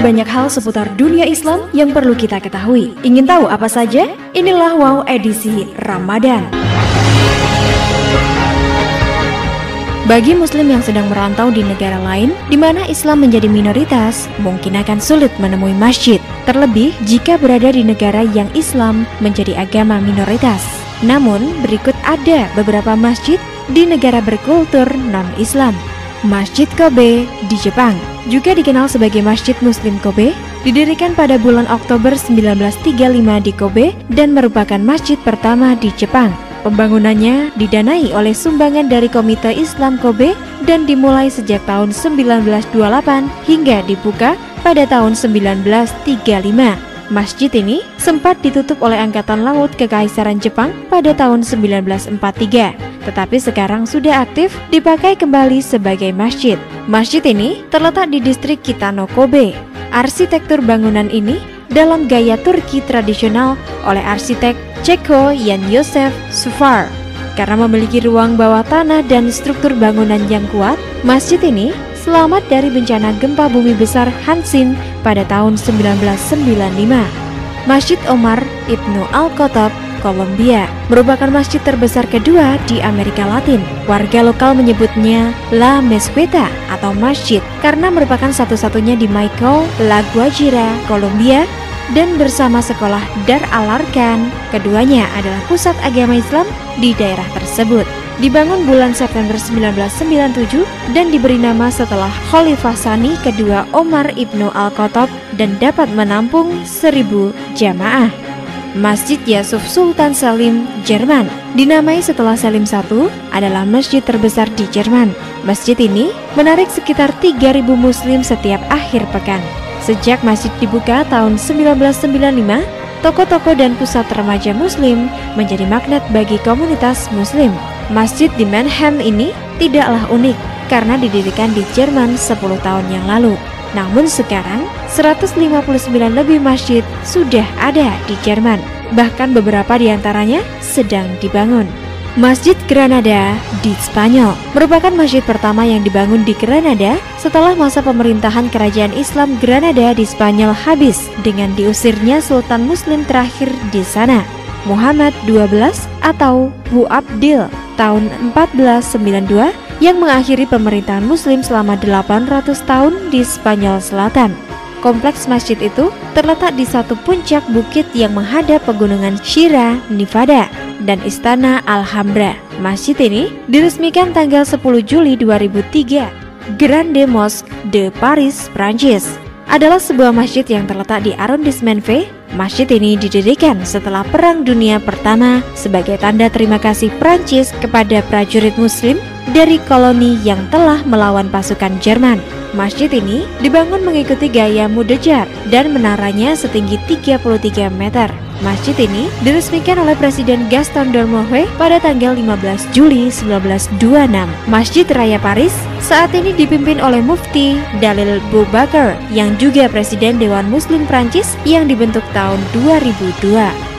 Ada banyak hal seputar dunia Islam yang perlu kita ketahui. Ingin tahu apa saja? Inilah WOW edisi Ramadan. Bagi muslim yang sedang merantau di negara lain di mana Islam menjadi minoritas, mungkin akan sulit menemui masjid, terlebih jika berada di negara yang Islam menjadi agama minoritas. Namun, berikut ada beberapa masjid di negara berkultur non-Islam. Masjid Kobe di Jepang, juga dikenal sebagai Masjid Muslim Kobe, didirikan pada bulan Oktober 1935 di Kobe dan merupakan masjid pertama di Jepang. Pembangunannya didanai oleh sumbangan dari Komite Islam Kobe dan dimulai sejak tahun 1928 hingga dibuka pada tahun 1935. Masjid ini sempat ditutup oleh Angkatan Laut Kekaisaran Jepang pada tahun 1943, tetapi sekarang sudah aktif dipakai kembali sebagai masjid. Masjid ini terletak di distrik Kitano, Kobe. Arsitektur bangunan ini dalam gaya Turki tradisional oleh arsitek Ceko Jan Josef Sufar. Karena memiliki ruang bawah tanah dan struktur bangunan yang kuat, masjid ini selamat dari bencana gempa bumi besar Hansin pada tahun 1995. Masjid Omar Ibnu Al-Khattab, Kolombia, merupakan masjid terbesar kedua di Amerika Latin. Warga lokal menyebutnya La Mezquita atau masjid karena merupakan satu-satunya di Michael, La Guajira, Kolombia, dan bersama sekolah Dar Al-Arkan, keduanya adalah pusat agama Islam di daerah tersebut. Dibangun bulan September 1997 dan diberi nama setelah Khalifah Tsani kedua Omar Ibnu Al-Khattab dan dapat menampung 1000 jamaah. Masjid Yusuf Sultan Selim, Jerman, dinamai setelah Selim I, adalah masjid terbesar di Jerman. Masjid ini menarik sekitar 3000 muslim setiap akhir pekan. Sejak masjid dibuka tahun 1995, toko-toko dan pusat remaja muslim menjadi magnet bagi komunitas muslim. Masjid di Mannheim ini tidaklah unik karena didirikan di Jerman 10 tahun yang lalu. Namun sekarang 159 lebih masjid sudah ada di Jerman. Bahkan beberapa di antaranya sedang dibangun. Masjid Granada di Spanyol merupakan masjid pertama yang dibangun di Granada setelah masa pemerintahan kerajaan Islam Granada di Spanyol habis dengan diusirnya Sultan Muslim terakhir di sana, Muhammad XII atau Boabdil tahun 1492 yang mengakhiri pemerintahan Muslim selama 800 tahun di Spanyol Selatan. Kompleks masjid itu terletak di satu puncak bukit yang menghadap pegunungan Sierra Nevada dan Istana Alhambra. Masjid ini diresmikan tanggal 10 Juli 2003. Grande Mosque de Paris, Prancis, adalah sebuah masjid yang terletak di Arrondissement V. Masjid ini didirikan setelah Perang Dunia Pertama sebagai tanda terima kasih Prancis kepada prajurit Muslim dari koloni yang telah melawan pasukan Jerman. Masjid ini dibangun mengikuti gaya Mudejar dan menaranya setinggi 33 meter. Masjid ini diresmikan oleh Presiden Gaston Doumergue pada tanggal 15 Juli 1926. Masjid Raya Paris saat ini dipimpin oleh Mufti Dalil Boubacar yang juga Presiden Dewan Muslim Prancis yang dibentuk tahun 2002.